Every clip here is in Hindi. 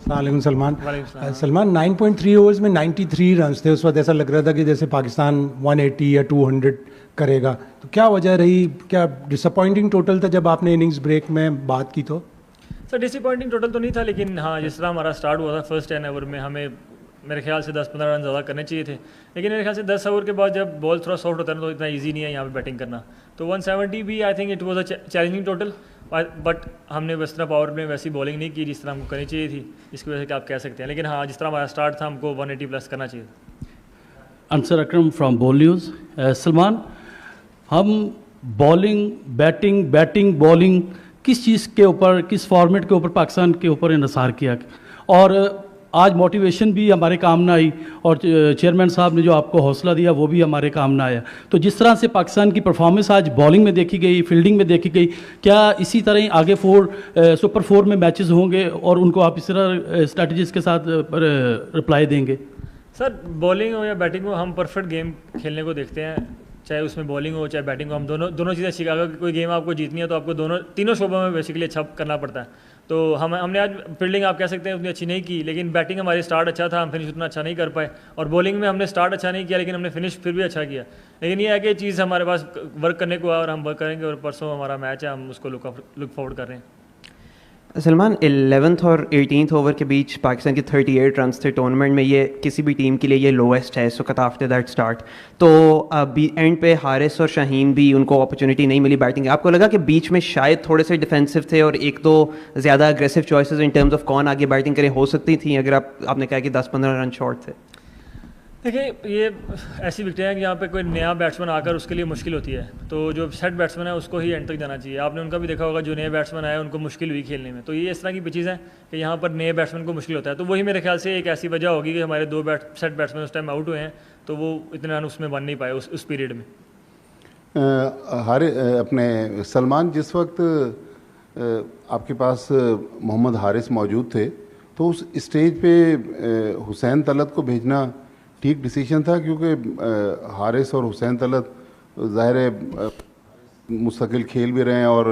वालेकुम सलमान। सलमान 9.3 ओवर्स में 93 रन्स थे, उस वक्त ऐसा लग रहा था कि जैसे पाकिस्तान 180 या 200 करेगा, तो क्या वजह रही? क्या डिसअपॉइंटिंग टोटल था जब आपने इनिंग्स ब्रेक में बात की? तो सर डिसअपॉइंटिंग टोटल तो नहीं था, लेकिन हाँ जिस तरह हमारा स्टार्ट हुआ था फर्स्ट 10 ओवर में हमें मेरे ख्याल से 10-15 रन ज़्यादा करने चाहिए थे, लेकिन मेरे ख्याल से 10 ओवर के बाद जब बॉल थोड़ा सॉफ्ट होता है तो इतना इजी नहीं है यहाँ पे बैटिंग करना। तो 170 भी I think it was a challenging total, but हमने इस तरह पावर में वैसी बॉलिंग नहीं की जिस तरह हमको करनी चाहिए थी, इसकी वजह से क्या आप कह सकते हैं। लेकिन हाँ जिस तरह हमारा स्टार्ट था हमको 180 प्लस करना चाहिए। अंसर अकरम फ्रॉम बोल न्यूज़। सलमान, हम बॉलिंग बैटिंग बॉलिंग किस चीज़ के ऊपर, किस फॉर्मेट के ऊपर पाकिस्तान के ऊपर इन्हिसार किया, और आज मोटिवेशन भी हमारे काम ना आई, और चेयरमैन साहब ने जो आपको हौसला दिया वो भी हमारे काम ना आया। तो जिस तरह से पाकिस्तान की परफॉर्मेंस आज बॉलिंग में देखी गई, फील्डिंग में देखी गई, क्या इसी तरह ही आगे सुपर 4 में मैचेस होंगे और उनको आप इस तरह स्ट्रैटेजीज के साथ रिप्लाई देंगे? सर बॉलिंग हो या बैटिंग हो, हम परफेक्ट गेम खेलने को देखते हैं, चाहे उसमें बॉलिंग हो चाहे बैटिंग हो, हम दोनों चीज़ें अच्छी। अगर कोई गेम आपको जीतनी है तो आपको तीनों शोबों में बेसिकली अच्छा करना पड़ता है। तो हमने आज फील्डिंग आप कह सकते हैं उतनी अच्छी नहीं की, लेकिन बैटिंग हमारी स्टार्ट अच्छा था, हम फिनिश उतना अच्छा नहीं कर पाए, और बॉलिंग में हमने स्टार्ट अच्छा नहीं किया लेकिन हमने फिनिश फिर भी अच्छा किया। लेकिन ये है कि चीज़ हमारे पास वर्क करने को है और हम वर्क करेंगे, और परसों हमारा मैच है, हम उसको लुक फॉरवर्ड कर रहे हैं। सलमान, 11th और 18th ओवर के बीच पाकिस्तान के 38 रन्स थे टूर्नामेंट में, ये किसी भी टीम के लिए ये लोएस्ट है सुकत आफ्टर दैट स्टार्ट। तो अभी एंड पे हारिस और शाहीन भी उनको अपॉर्चुनिटी नहीं मिली बैटिंग। आपको लगा कि बीच में शायद थोड़े से डिफेंसिव थे और एक दो ज़्यादा aggressive choices in terms of कौन आगे बैटिंग करें हो सकती थी, अगर आपने कहा कि 10-15 रन शॉर्ट थे? देखिए ये ऐसी विकेटें हैं कि यहाँ पे कोई नया बैट्समैन आकर उसके लिए मुश्किल होती है, तो जो सेट बैट्समैन है उसको ही एंड तक जाना चाहिए। आपने उनका भी देखा होगा, जो नए बैट्समैन आए उनको मुश्किल हुई खेलने में। तो ये इस तरह की पिचेज़ हैं कि यहाँ पर नए बैट्समैन को मुश्किल होता है। तो वही मेरे ख्याल से एक ऐसी वजह होगी कि हमारे दो सेट बैट्समैन उस टाइम आउट हुए हैं, तो वो इतने रन उसमें बन नहीं पाए उस पीरियड में। अपने सलमान, जिस वक्त आपके पास मोहम्मद हारिस मौजूद थे तो उस स्टेज पे हुसैन तलत को भेजना ठीक डिसीजन था, क्योंकि हारिस और हुसैन तलत ज़ाहिर है मुस्तकिल खेल भी रहे हैं और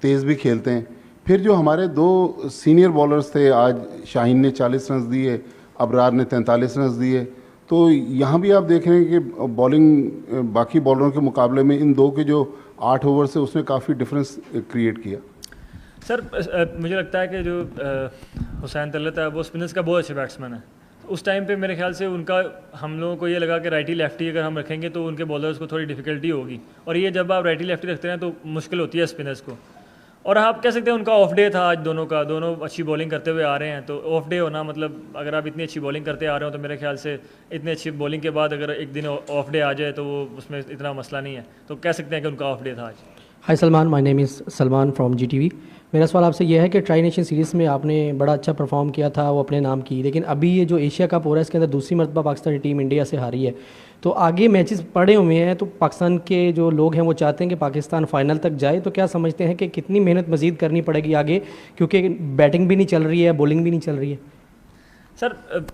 तेज़ भी खेलते हैं। फिर जो हमारे दो सीनियर बॉलर्स थे, आज शाहीन ने 40 रन दिए, अबरार ने 43 रन दिए, तो यहाँ भी आप देख रहे हैं कि बॉलिंग बाकी बॉलरों के मुकाबले में इन दो के जो 8 ओवर से उसने काफ़ी डिफरेंस क्रिएट किया। सर मुझे लगता है कि जो हुसैन तलत है वो स्पिनर्स का बहुत अच्छा बैट्समैन है। उस टाइम पे मेरे ख्याल से उनका, हम लोगों को ये लगा कि राइटी लेफ्टी अगर हम रखेंगे तो उनके बॉलर्स को थोड़ी डिफिकल्टी होगी, और ये जब आप राइटी लेफ्टी रखते हैं तो मुश्किल होती है स्पिनर्स को। और आप कह सकते हैं उनका ऑफ डे था आज, दोनों अच्छी बॉलिंग करते हुए आ रहे हैं। तो ऑफ डे होना मतलब अगर आप इतनी अच्छी बॉलिंग करते आ रहे हो तो मेरे ख्याल से इतनी अच्छी बॉलिंग के बाद अगर एक दिन ऑफ डे आ जाए तो वो उसमें इतना मसला नहीं है, तो कह सकते हैं कि उनका ऑफ डे था आज। Hi Salman, my name is Salman from GTV। मेरा सवाल आपसे यह है कि ट्राई नेशन सीरीज़ में आपने बड़ा अच्छा परफॉर्म किया था, वो अपने नाम की, लेकिन अभी ये जो एशिया कप हो रहा है इसके अंदर दूसरी मरतबा पाकिस्तानी टीम इंडिया से हारी है। तो आगे मैचेस पड़े हुए हैं, तो पाकिस्तान के जो लोग हैं वो चाहते हैं कि पाकिस्तान फाइनल तक जाए। तो क्या समझते हैं कि कितनी मेहनत मज़ीद करनी पड़ेगी आगे, क्योंकि बैटिंग भी नहीं चल रही है, बॉलिंग भी नहीं चल रही है? सर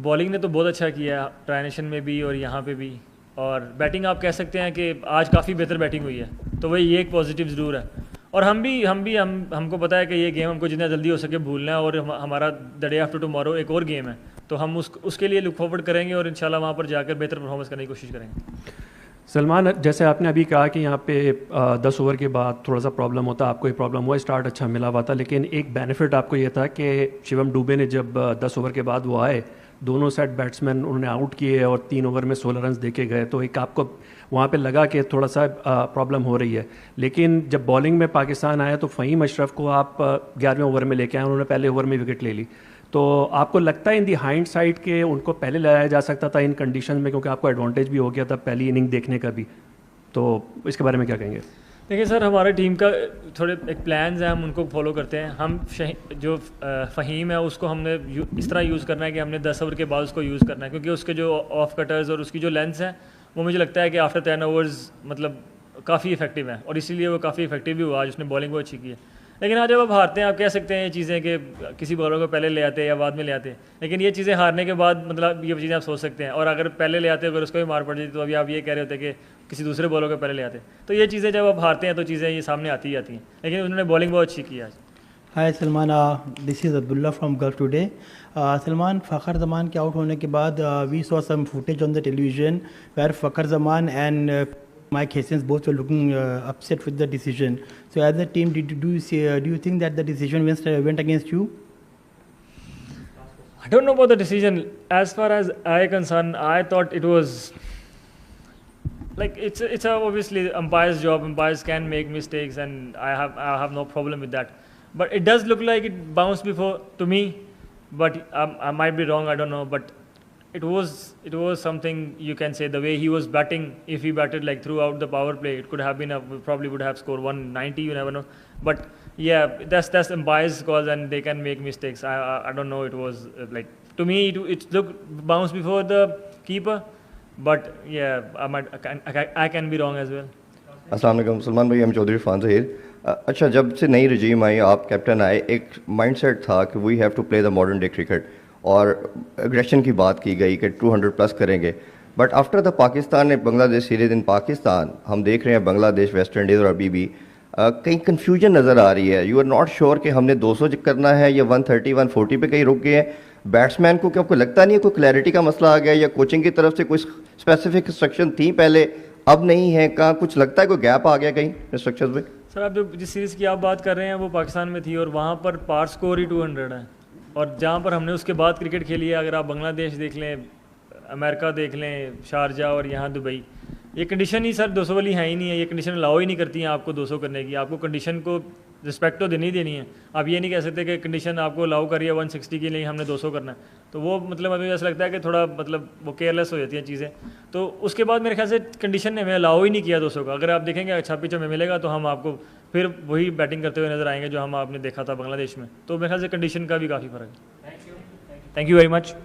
बॉलिंग ने तो बहुत अच्छा किया ट्राई नेशन में भी और यहाँ पे भी, और बैटिंग आप कह सकते हैं कि आज काफ़ी बेहतर बैटिंग हुई है, तो वही ये एक पॉजिटिव ज़रूर है। और हमको पता है कि ये गेम हमको जितना जल्दी हो सके भूलना है, और हमारा द डे आफ्टर टुमारो एक और गेम है, तो हम उसके लिए लुक फॉरवर्ड करेंगे और इंशाल्लाह वहाँ पर जाकर बेहतर परफॉर्मेंस करने की कोशिश करेंगे। सलमान, जैसे आपने अभी कहा कि यहाँ पे 10 ओवर के बाद थोड़ा सा प्रॉब्लम होता, आपको ये प्रॉब्लम हुआ, स्टार्ट अच्छा मिला हुआ था, लेकिन एक बेनिफिट आपको ये था कि शिवम दुबे ने जब 10 ओवर के बाद वो आए, दोनों सेट बैट्समैन उन्होंने आउट किए और 3 ओवर में 16 रन देके गए, तो एक आपको वहाँ पे लगा कि थोड़ा सा प्रॉब्लम हो रही है। लेकिन जब बॉलिंग में पाकिस्तान आया तो फ़हीम अशरफ को आप 11वें ओवर में लेके आए, उन्होंने पहले ओवर में विकेट ले ली। तो आपको लगता है इन दी हाइंड साइड के उनको पहले लाया जा सकता था इन कंडीशन में, क्योंकि आपको एडवांटेज भी हो गया था पहली इनिंग देखने का भी, तो इसके बारे में क्या कहेंगे? देखिए सर, हमारे टीम का थोड़े एक प्लान्स हैं, हम उनको फॉलो करते हैं। हम जो फ़हीम है उसको हमने इस तरह यूज़ करना है कि हमने 10 ओवर के बाद उसको यूज़ करना है, क्योंकि उसके जो ऑफ कटर्स और उसकी जो लेंथ्स हैं वो मुझे लगता है कि आफ्टर 10 ओवर्स मतलब काफ़ी इफेक्टिव हैं, और इसीलिए वो काफ़ी इफेक्टिव भी हुआ आज, उसने बॉलिंग बहुत अच्छी की है। लेकिन आज जब आप हारते हैं, आप कह सकते हैं ये चीज़ें कि किसी बॉलर को पहले ले आते हैं या बाद में ले आते हैं, लेकिन ये चीज़ें हारने के बाद मतलब ये चीज़ें आप सोच सकते हैं, और अगर पहले ले आते अगर उसको भी मार पड़ जाती तो अभी आप ये कह रहे होते कि किसी दूसरे बॉलर को पहले ले आते। तो ये चीज़ें जब आप हारते हैं तो चीज़ें ये सामने आती ही आती हैं, लेकिन उन्होंने बॉलिंग बहुत अच्छी की आज। Hi Salman, this is Abdullah from Gulf Today. Salman, Fakhar Zaman के आउट होने के बाद we saw some footage on the television where Fakhar Zaman and Mike Hastings both were looking upset with the decision. So as a team, do you think that the decision went against you? I don't know about the decision. As far as I concerned, I thought it was like it's obviously umpire's job. Umpires can make mistakes, and I have no problem with that. But it does look like it bounced before to me, but I might be wrong. I don't know, but it was something you can say. The way he was batting, if he batted like throughout the power play, it could have been probably would have scored 190. You never know. But yeah, that's umpire's calls, and they can make mistakes. I don't know. It was like to me it looked bounced before the keeper, but yeah, I can be wrong as well. अस्सलाम वालेकुम सलमान भाई, हम चौधरी फान ज़हीर। अच्छा, जब से नई रजीम आई, आप कैप्टन आए, एक माइंडसेट था कि we have to play the modern day cricket और एग्रेशन की बात की गई कि 200 प्लस करेंगे। बट आफ्टर द पाकिस्तान ने बांग्लादेश सीरीज इन पाकिस्तान, हम देख रहे हैं बांग्लादेश, वेस्ट इंडीज़ और अभी भी कहीं कन्फ्यूजन नज़र आ रही है। यू आर नॉट श्योर कि हमने 200 करना है या 130 140 पे कहीं रुक गए हैं। बैट्समैन को क्या आपको लगता नहीं है कोई क्लैरिटी का मसला आ गया, या कोचिंग की तरफ से कोई स्पेसिफिक इंस्ट्रक्शन थी पहले, अब नहीं है? कहाँ कुछ लगता है कोई गैप आ गया कहीं इंस्ट्रक्शंस में? सर, आप जो जिस सीरीज़ की आप बात कर रहे हैं वो पाकिस्तान में थी, और वहाँ पर पार स्कोर ही 200 है। और जहाँ पर हमने उसके बाद क्रिकेट खेली है, अगर आप बांग्लादेश देख लें, अमेरिका देख लें, शारजा और यहाँ दुबई, ये कंडीशन ही सर 200 वाली है ही नहीं है। ये कंडीशन अलाउ ही नहीं करती हैं आपको 200 करने की। आपको कंडीशन को रिस्पेक्ट तो देनी ही देनी है। आप ये नहीं कह सकते कि कंडीशन आपको अलाउ करिए 160 के लिए हमने 200 करना है, तो वो मतलब अभी ऐसा लगता है कि थोड़ा मतलब वो केयरलेस हो जाती हैं चीज़ें। तो उसके बाद मेरे ख्याल से कंडीशन ने हमें अलाउ ही नहीं किया 200 का। अगर आप देखेंगे अच्छा पिच हमें मिलेगा तो हम आपको फिर वही बैटिंग करते हुए नजर आएंगे जो हम आपने देखा था बांग्लादेश में। तो मेरे ख्याल से कंडीशन का भी काफ़ी फ़र्क है। Thank you very much.